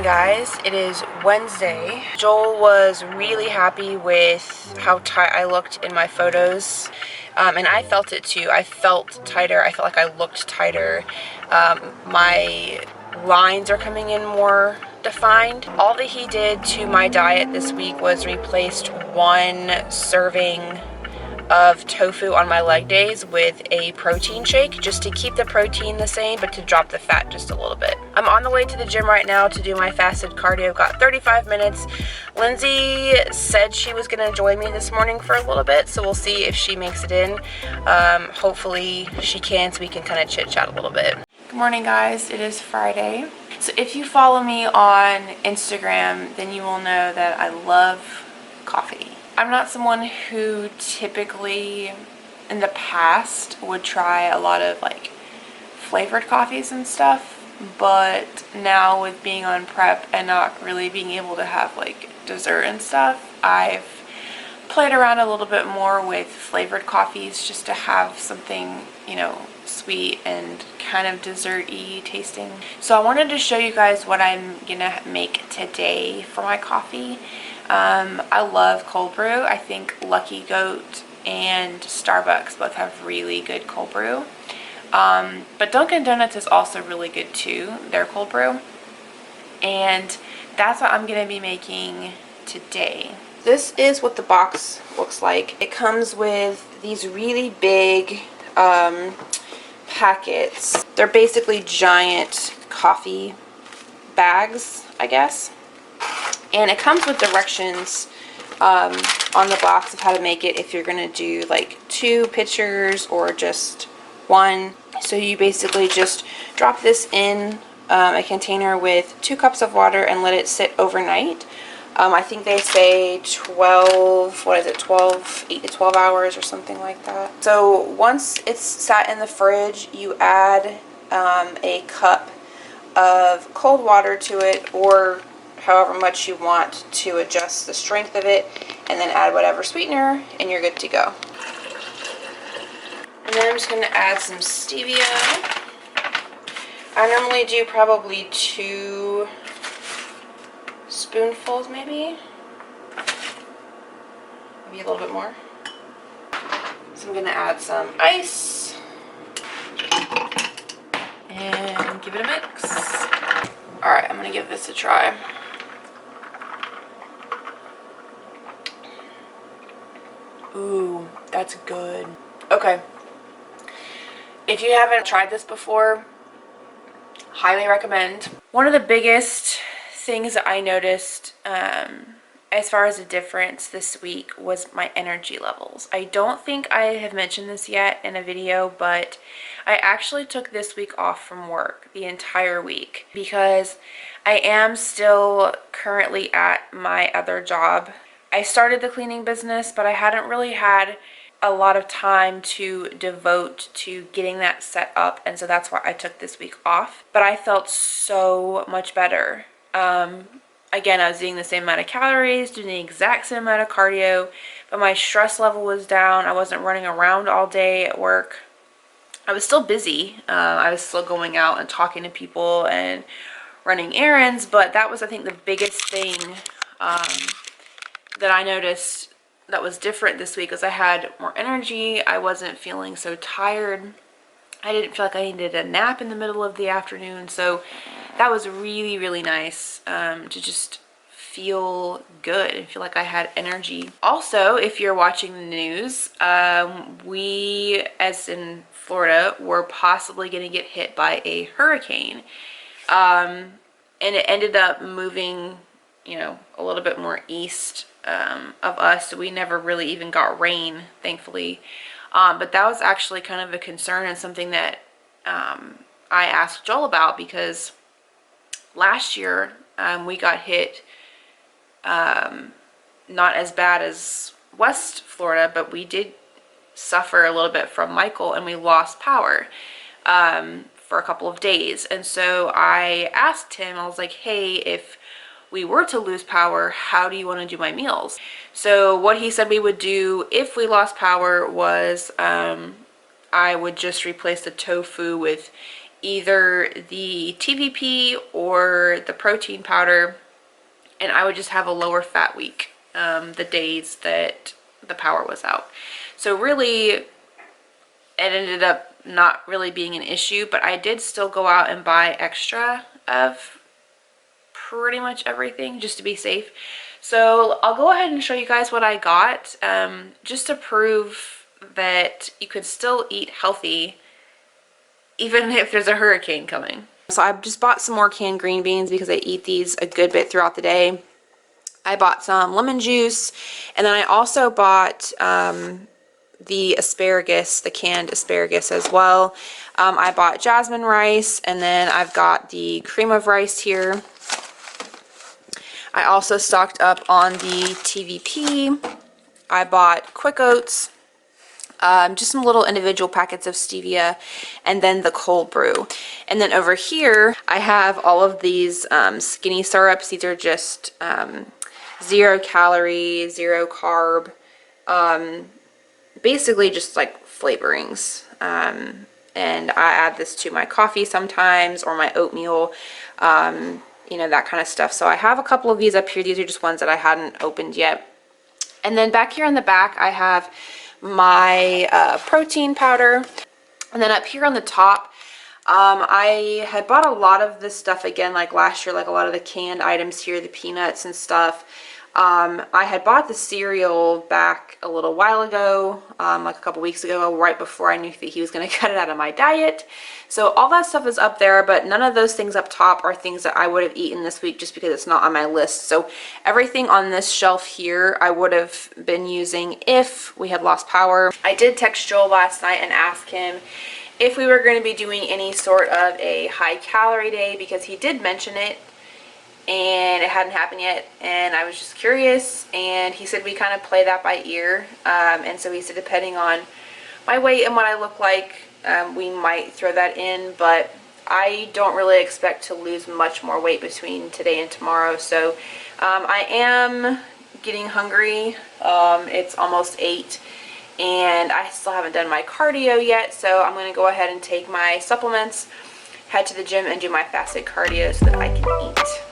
Guys. It is Wednesday. Joel was really happy with how tight I looked in my photos, and I felt it too. I felt tighter. I felt like I looked tighter. My lines are coming in more defined. All that he did to my diet this week was replaced one serving of tofu on my leg days with a protein shake, just to keep the protein the same but to drop the fat just a little bit. I'm on the way to the gym right now to do my fasted cardio. I've got 35 minutes. Lindsay said she was going to join me this morning for a little bit, so we'll see if she makes it in. Hopefully she can, so we can kind of chit chat a little bit. Good morning, guys. It is Friday. So if you follow me on Instagram, then you will know that I love coffee. I'm not someone who typically in the past would try a lot of like flavored coffees and stuff, but now with being on prep and not really being able to have like dessert and stuff, I've played around a little bit more with flavored coffees just to have something, you know, sweet and kind of dessert-y tasting. So I wanted to show you guys what I'm gonna make today for my coffee. I love cold brew. I think Lucky Goat and Starbucks both have really good cold brew. But Dunkin' Donuts is also really good too, their cold brew. And that's what I'm going to be making today. This is what the box looks like. It comes with these really big packets. They're basically giant coffee bags, I guess. And it comes with directions on the box of how to make it if you're going to do like 2 pitchers or just 1. So you basically just drop this in a container with 2 cups of water and let it sit overnight. I think they say 8 to 12 hours or something like that. So once it's sat in the fridge, you add a cup of cold water to it, or however much you want to adjust the strength of it, and then add whatever sweetener and you're good to go. And then I'm just going to add some stevia. I normally do probably 2 spoonfuls, maybe a little bit more. So I'm going to add some ice and give it a mix. Alright, I'm going to give this a try. Ooh, that's good. Okay. If you haven't tried this before, highly recommend. One of the biggest things that I noticed as far as a difference this week was my energy levels. I don't think I have mentioned this yet in a video, but I actually took this week off from work, the entire week, because I am still currently at my other job. I started the cleaning business, but I hadn't really had a lot of time to devote to getting that set up, and so that's why I took this week off. But I felt so much better. Again, I was eating the same amount of calories, doing the exact same amount of cardio, but my stress level was down. I wasn't running around all day at work. I was still busy. I was still going out and talking to people and running errands, but that was, I think, the biggest thing that I noticed that was different this week. Was I had more energy. I wasn't feeling so tired. I didn't feel like I needed a nap in the middle of the afternoon. So that was really, really nice to just feel good and feel like I had energy. Also, if you're watching the news, we, as in Florida, were possibly going to get hit by a hurricane. And it ended up moving, you know, a little bit more east of us. So we never really even got rain, thankfully. But that was actually kind of a concern and something that I asked Joel about, because last year we got hit, not as bad as West Florida, but we did suffer a little bit from Michael, and we lost power for a couple of days. And so I asked him, I was like, hey, if we were to lose power, how do you want to do my meals? So what he said we would do if we lost power was I would just replace the tofu with either the TVP or the protein powder, and I would just have a lower fat week the days that the power was out. So really, it ended up not really being an issue, but I did still go out and buy extra of pretty much everything just to be safe. So I'll go ahead and show you guys what I got, just to prove that you could still eat healthy even if there's a hurricane coming. So I just bought some more canned green beans because I eat these a good bit throughout the day. I bought some lemon juice, and then I also bought the asparagus, the canned asparagus as well. I bought jasmine rice, and then I've got the cream of rice here. I also stocked up on the TVP. I bought Quick Oats, just some little individual packets of stevia, and then the cold brew. And then over here, I have all of these skinny syrups. These are just 0 calorie, 0 carb, basically just like flavorings. And I add this to my coffee sometimes, or my oatmeal, you know, that kind of stuff. So I have a couple of these up here. These are just ones that I hadn't opened yet. And then back here in the back, I have my protein powder. And then up here on the top, I had bought a lot of this stuff again, like last year, like a lot of the canned items here, the peanuts and stuff. I had bought the cereal back a little while ago, like a couple weeks ago, right before I knew that he was going to cut it out of my diet. So all that stuff is up there, but none of those things up top are things that I would have eaten this week just because it's not on my list. So everything on this shelf here I would have been using if we had lost power. I did text Joel last night and ask him if we were going to be doing any sort of a high calorie day, because he did mention it and it hadn't happened yet, and I was just curious, and he said we kind of play that by ear, and so he said depending on my weight and what I look like, we might throw that in, but I don't really expect to lose much more weight between today and tomorrow. So I am getting hungry. It's almost 8 and I still haven't done my cardio yet, so I'm going to go ahead and take my supplements, head to the gym, and do my fasted cardio so that I can eat.